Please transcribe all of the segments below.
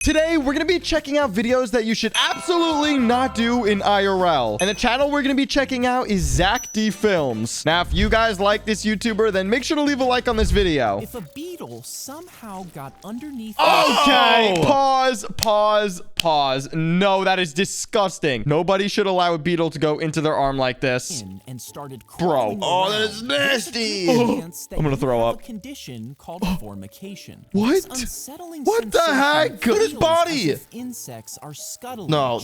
Today, we're going to be checking out videos that you should absolutely not do in IRL. And the channel we're going to be checking out is Zack Films. Now, if you guys like this YouTuber, then make sure to leave a like on this video. If a beetle somehow got underneath... Okay, pause. No, that is disgusting. Nobody should allow a beetle to go into their arm like this. And started Bro. Oh, that is nasty. I'm going to throw up. A condition called formication. What? Unsettling What the heck? Look at his body. Insects are scuttling. No.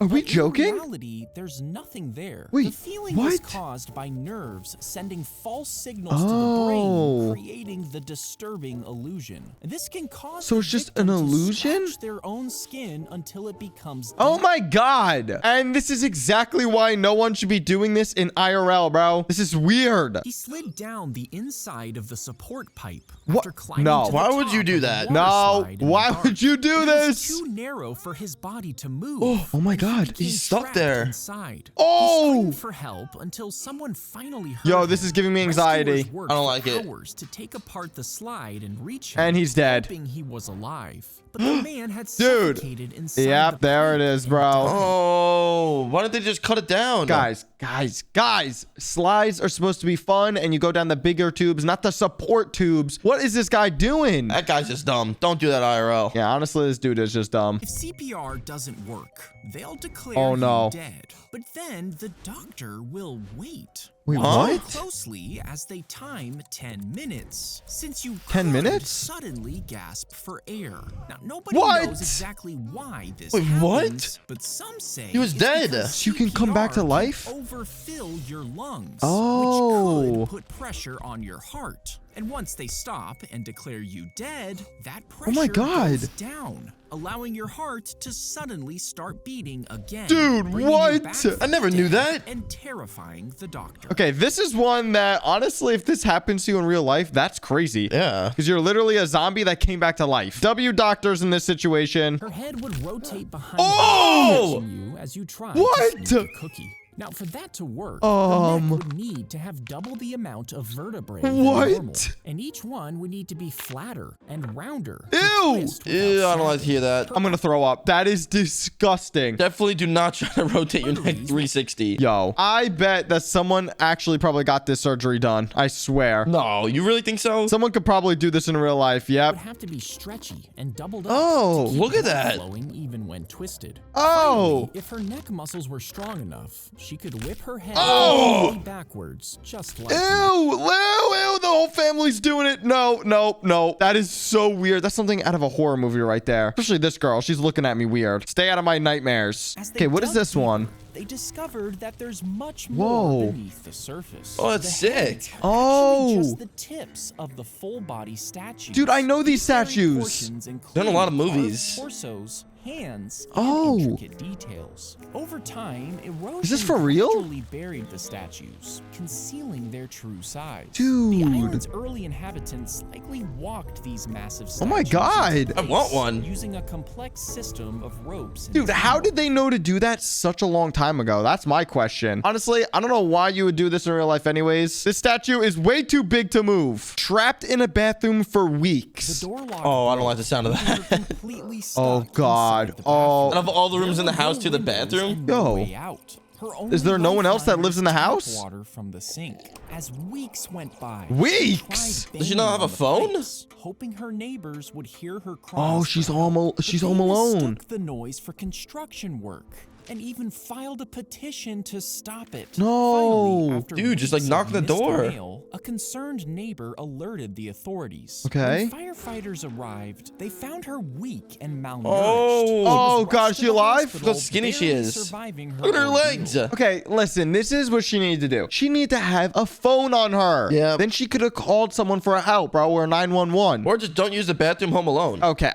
Are we joking? In reality, there's nothing there. Wait, the feeling what? was caused by nerves sending false signals to the brain, creating the disturbing illusion. And this can cause So it's just an illusion? to scratch their own skin until it becomes Oh my god. And this is exactly why no one should be doing this in IRL, bro. This is weird. He slid down the inside of the support pipe. What? After climbing No. to the Why would top you do of the that? water No. slide in Why the dark. would you do It was this? too narrow for his body to move. Oh my god. Became He's stuck trapped there. Inside. Oh. He screamed for help until someone finally heard Yo, him. this is giving me anxiety. Rescuers worked I don't for like it. hours to take apart the slide and reach him. And he's dead. Hoping he was alive. But the man had Dude. suffocated inside Yep, the there it pipe is, and bro. died. Oh, why don't they just cut it down? Guys. Slides are supposed to be fun, and you go down the bigger tubes, not the support tubes. What is this guy doing? That guy's just dumb. Don't do that IRL. Yeah, honestly, this dude is just dumb. If CPR doesn't work, they'll declare Oh, no. you dead. But then the doctor will wait. Wait, Watch what? closely as they time 10 minutes. Since you 10 could minutes? suddenly gasp for air. Now, nobody What? knows exactly why this Wait, happens, what? but some say He was it's dead. because So you can come back to CPR life? can overfill your lungs, Oh. which could put pressure on your heart. And once they stop and declare you dead, that pressure Oh my God. goes down, allowing your heart to suddenly start beating again. Dude, bringing you what? back from I never knew dead that. And terrifying the doctor. Okay, this is one that, honestly, if this happens to you in real life, that's crazy. Yeah. Because you're literally a zombie that came back to life. W doctors in this situation. Her head would rotate behind Oh! you as you tried What? to sneak a cookie. Now, for that to work, her neck would need to have double the amount of vertebrae than What? normal, and each one would need to be flatter and rounder. to Ew! twist without Ew, I don't like to snapping. hear that. I'm gonna throw up. That is disgusting. Definitely do not try to rotate your neck 360. Yo, I bet that someone actually probably got this surgery done. I swear. No, you really think so? Someone could probably do this in real life. Yep. Would have to be stretchy and doubled up. Oh, to keep look at blood that. Flowing even when twisted. Oh. Finally, if her neck muscles were strong enough, she could whip her head Oh. backwards, just like Ew, the whole family's doing it. No. That is so weird. That's something out of a horror movie right there. Especially this girl. She's looking at me weird. Stay out of my nightmares. As they Okay, what is dug this deeper, one? They discovered that there's much Whoa. more beneath the surface. Oh, that's The heads sick. are Oh. actually just the tips of the full body statues. Dude, I know these Very statues. portions Done a lot of include movies. carved torsos, hands, Oh. and intricate details. Over time, erosion Is this for real? gradually buried the statues, concealing their true size. Dude. The island's early inhabitants likely walked these massive statues. Oh my God. into I want place one. Using a complex system of ropes. and Dude, how teamwork. did they know to do that such a long time ago? That's my question. Honestly, I don't know why you would do this in real life anyways. This statue is way too big to move. Trapped in a bathroom for weeks. The door locked. Oh, I don't like the sound of They were that. completely Oh, stuck God. inside the Oh. Out of all the rooms in the house to the bathroom? Yo. Is there no one else that lives in the house? Water from the sink. As weeks went by. Weeks? she tried Does she not have banging a on the phone? pipes, hoping her neighbors would hear her cries. Oh, for she's help. home But she's they home alone. mistook the noise for construction work and even filed a petition to stop it. No. Finally, after Dude, just, like, weeks knock of the missed door. mail, a concerned neighbor alerted the authorities. Okay. When firefighters arrived, they found her weak and malnourished. Oh. She was Oh, rushed God, to is she the alive? hospital, Look how skinny she barely is. surviving her Look at her ordeal. legs. Okay, listen, this is what she needed to do. She needed to have a phone on her. Yeah. Then she could have called someone for help, bro, or 911. Or just don't use the bathroom home alone. Okay,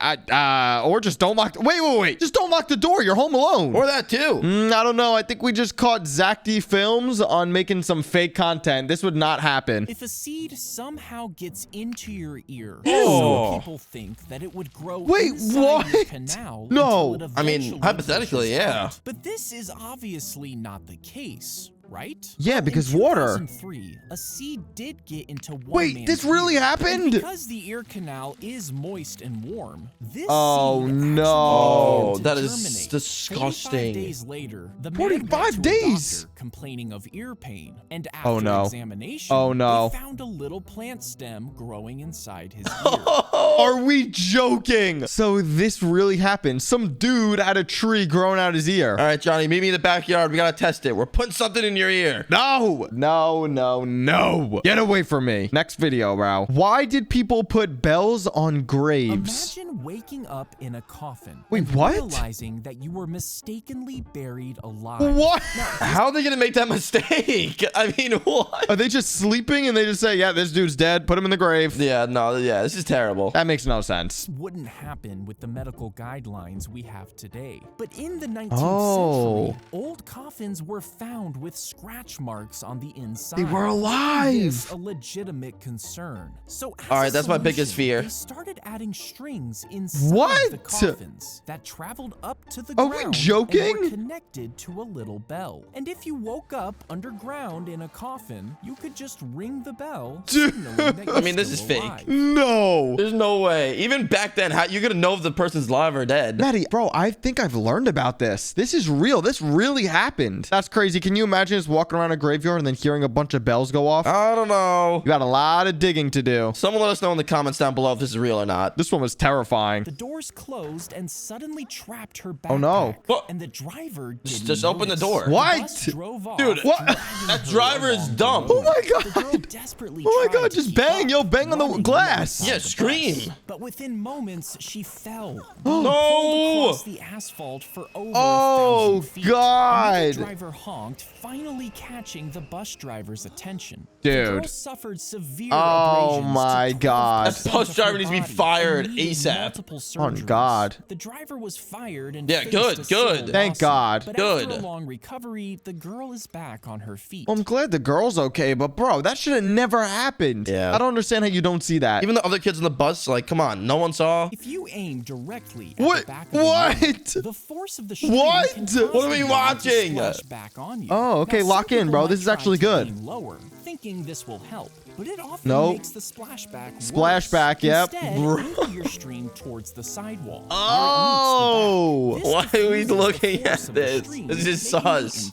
or just don't lock. Wait. Just don't lock the door. You're home alone. Or that too. I don't know. I think we just caught Zack Films on making some fake content. This would not happen. If a seed somehow gets into your ear, Oh. some people think that it would grow Wait, inside what? your canal. No. until it I mean, eventually hypothetically, pushes yeah. out. But this is obviously not the case. right? Yeah, Well, because in water. 2003, a seed did get into one Wait, man's this really ear. happened? And because the ear canal is moist and warm, this Oh, seed no. Oh, actually that began to is germinate. disgusting. 45 days later, the man 45 went to a days? doctor complaining of ear pain, and after Oh, no. examination, Oh, no. they found a little plant stem growing inside his ear. Are we joking? So this really happened. Some dude had a tree growing out his ear. All right, Johnny, meet me in the backyard. We gotta test it. We're putting something in your ear. No, no, no, no. Get away from me. Next video, bro. Why did people put bells on graves? Imagine waking up in a coffin. Wait, and what? Realizing that you were mistakenly buried alive. What? How are they gonna make that mistake? I mean, what? Are they just sleeping and they just say, yeah, this dude's dead. Put him in the grave. Yeah, no, yeah, this is terrible. That makes no sense. Wouldn't happen with the medical guidelines we have today. But in the 19th Oh. century, old coffins were found with scratch marks on the inside. They were making alive. this a legitimate concern. So as All a right, that's my biggest solution, fear. They started adding strings inside What? the coffins that traveled up to the Are ground we and joking? were connected to a little bell. And if you woke up underground in a coffin, you could just ring the bell, Dude. signaling that you're I mean, this is still fake. alive. No. There's no way. Even back then, how you gonna know if the person's alive or dead? Maddie, bro, I think I've learned about this. This is real. This really happened. That's crazy. Can you imagine just walking around a graveyard and then hearing a bunch of bells go off? I don't know. You got a lot of digging to do. Someone let us know in the comments down below if this is real or not. This one was terrifying. The doors closed and suddenly trapped her backpack. Oh, no. What? And the driver didn't Just open the notice. door. The What? bus drove off, Dude, What? That driver is dumb. Oh my The girl god. desperately Oh my tried god, to just keep bang. up, Yo, bang on the running glass. alongside Yeah, the bus. scream. But within moments, she fell. No! Across the asphalt for over Oh, 1,000 feet. God. Another driver honked, finally catching the bus driver's attention. The Dude. girl suffered severe Oh abrasions my to 12% God. That bus of driver her needs to be body fired and needed ASAP. multiple Oh, surgeries. God. The driver was fired and Yeah, faced good, a civil good. Thank lawsuit. God. But Good. after a long recovery, the girl is back on her feet. Well, I'm glad the girl's okay, but bro, that should have never happened. Yeah. I don't understand how you don't see that. Even the other kids on the bus, like, come on, no one saw. If you aim directly at What? the back of the What? unit, the force of the string What? can cause What are we the gun to watching? splash back on you. Oh, okay, Now, some lock in, people bro. might This is try actually to good. aim lower, thinking this will help, but it often Nope. makes the splashback Splashback, worse. yep. Instead, Bro. angle your stream towards the sidewall. Oh. Why are we looking at this? This is sus.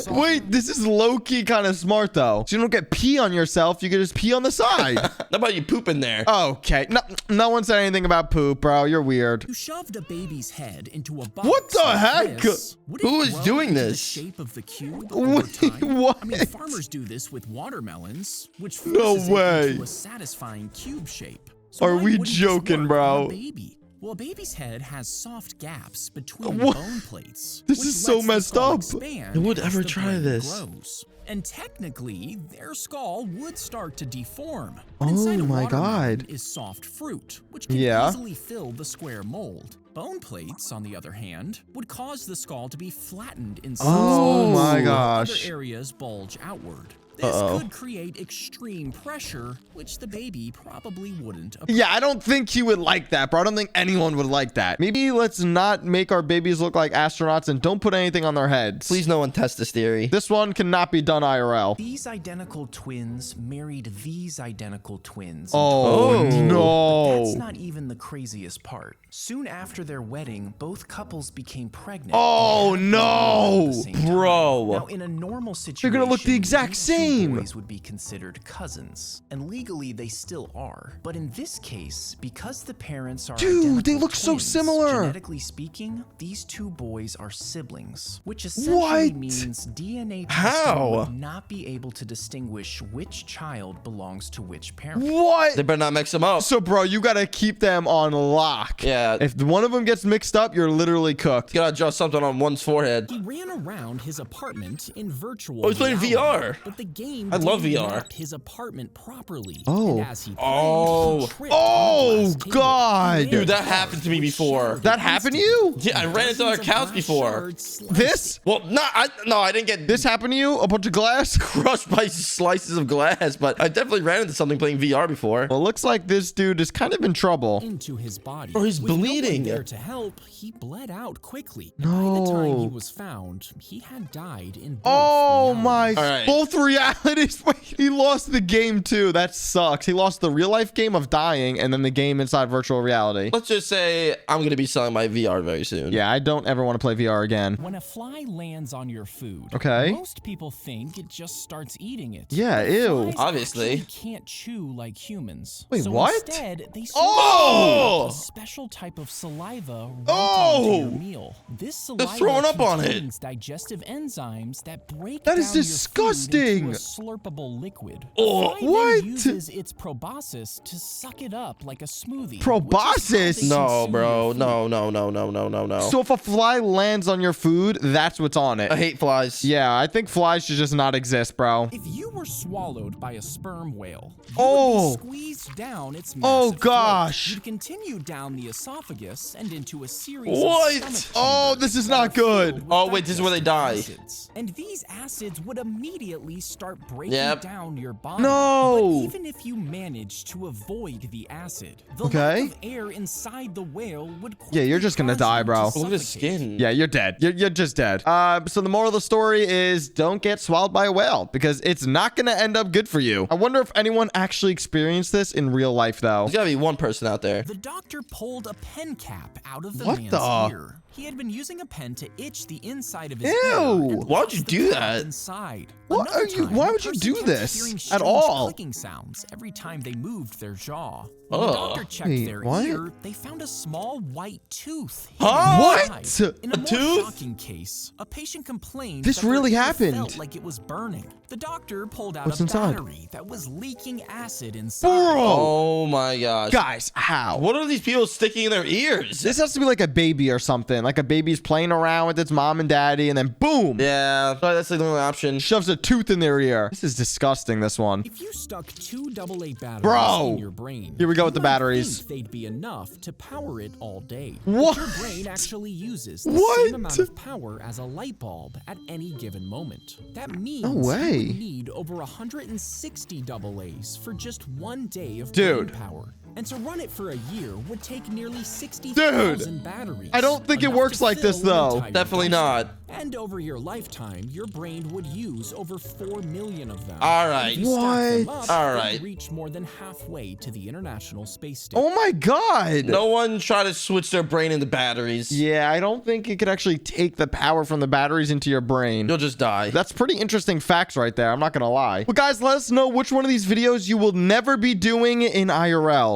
Wait, this is low-key kind of smart, though. So you don't get pee on yourself. You can just pee on the side. How about you poop in there? Okay. No one said anything about poop, bro. You're weird. You shoved a baby's head into a box. What the like heck? this. Would it Who is grow doing into this? The shape of the cube Wait, over time? what? I mean, farmers do this with watermelons, which No forces way. it into a satisfying cube shape. So Are why we wouldn't this joking, work bro? on a baby? Well, a baby's head has soft gaps between What? bone plates. This which is so lets the messed skull up. expand Who would as ever the try brain this? grows. And technically, their skull would start to deform. Oh But inside a my watermelon God. is soft fruit, which can Yeah. easily fill the square mold. Bone plates, on the other hand, would cause the skull to be flattened in some Oh spots, my while gosh. Other areas bulge outward. This could create extreme pressure, which the baby probably wouldn't appreciate. Yeah, I don't think he would like that, bro. I don't think anyone would like that. Maybe let's not make our babies look like astronauts and don't put anything on their heads. Please no one test this theory. This one cannot be done IRL. These identical twins married these identical twins. Oh, Oh. But no. that's not even the craziest part. Soon after their wedding, both couples became pregnant. Oh, and had babies at no. the same time. Bro. Now, in a normal situation, They're gonna look the exact these two same. boys would be considered cousins, and legally they still are. But in this case, because the parents are Dude, they identical look so twins, similar. Genetically speaking, these two boys are siblings, which essentially What? means DNA testing How? would not be able to distinguish which child belongs to which parent. What? They better not mix them up. So, bro, you gotta keep them on lock. Yeah. If one of them gets mixed up, you're literally cooked. You gotta draw something on one's forehead. He ran around his apartment in virtual Oh, he's playing reality, VR. but the game I love didn't VR. map his apartment properly. Oh. And as he played, Oh. he tripped on the glass table. God. Dude, that happened to me before. That happened to you? Yeah, I ran into our couch before. This? Well, no, I didn't get This happened to you? A bunch of glass? crushed by slices of glass, but I definitely ran into something playing VR before. Well, looks like this dude is kind of in trouble. Into his body. Or he's With no one bleeding. there to help, he bled out quickly. And by the time he No. was found, he had died in both Oh my, realities. All right. both realities. Wait, he lost the game too. That sucks. He lost the real life game of dying and then the game inside virtual reality. Let's just say I'm going to be selling my VR very soon. Yeah, I don't ever want to play VR again. When a fly lands on your food, Okay. most people think it just starts eating it. Yeah, But ew. flies Obviously. actually can't chew like humans. Wait, so what? Instead, they Oh! a special type of saliva right Oh! onto your meal. This saliva throwing up on it. contains digestive enzymes that break That down is your disgusting. food into a slurpable liquid. Oh, The fly what? then uses its proboscis to suck it up like a smoothie. Proboscis? which is how they No, consume bro. your food. No. So if a fly lands on your food, that's what's on it. I hate flies. Yeah, I think flies should just not exist, bro. If you were swallowed by a sperm whale, you Oh. would be squeezed down its Oh, massive gosh. throat. You'd continue down the esophagus and into a series What? of stomach Oh, chambers this is that not are filled good. with Oh, wait, this is where they digestive die. acids. And these acids would immediately start breaking Yep. down your body. No. But even if you manage to avoid the acid, the Okay. lack of air inside the whale would Yeah, you're just gonna cause die, you bro. to Look at his suffocate. skin. Yeah, you're dead. You're just dead. So the moral of the story is don't get swallowed by a whale because it's not going to end up good for you. I wonder if anyone actually experienced this in real life, though. There's got to be one person out there. The doctor pulled a pen cap out of the What man's the? ear. He had been using a pen to itch the inside of his Ew. ear. and Why would lost you the do cap that? Inside. What Another are you- time, why the would you person do kept this hearing at strange all? clicking sounds every time they moved their jaw. When Ugh. the doctor checked Wait, their what? ear, they found a small white tooth. Huh? What? inside. In a, A more tooth? shocking case, a patient complained This that their really ear happened. felt like it was burning. The doctor pulled out What's a inside? battery that was leaking acid inside. Bro! Oh my gosh. Guys, how? What are these people sticking in their ears? This has to be like a baby or something. Like a baby's playing around with its mom and daddy, and then boom! Yeah, probably that's like the only option. Shoves a tooth in their ear. This is disgusting, this one. If you stuck two AA batteries Bro! in your brain, Here we go with the you might batteries. think they'd be enough to power it all day. What? But your brain actually uses the What? same amount of power as a light bulb at any given moment. That means No way. you would need over 160 AAs for just 1 day of Dude. brain power. And to run it for a year would take nearly 60,000 Dude. batteries. I don't think it enough works to like this, fill an though. entire Definitely dumpster. not. And over your lifetime, your brain would use over 4 million of them. All right. If you stack them What? up, All they'd right. reach more than halfway to the International Space Station. Oh my god! No one try to switch their brain into batteries. Yeah, I don't think it could actually take the power from the batteries into your brain. You'll just die. That's pretty interesting facts right there. I'm not gonna lie. But guys, let us know which one of these videos you will never be doing in IRL.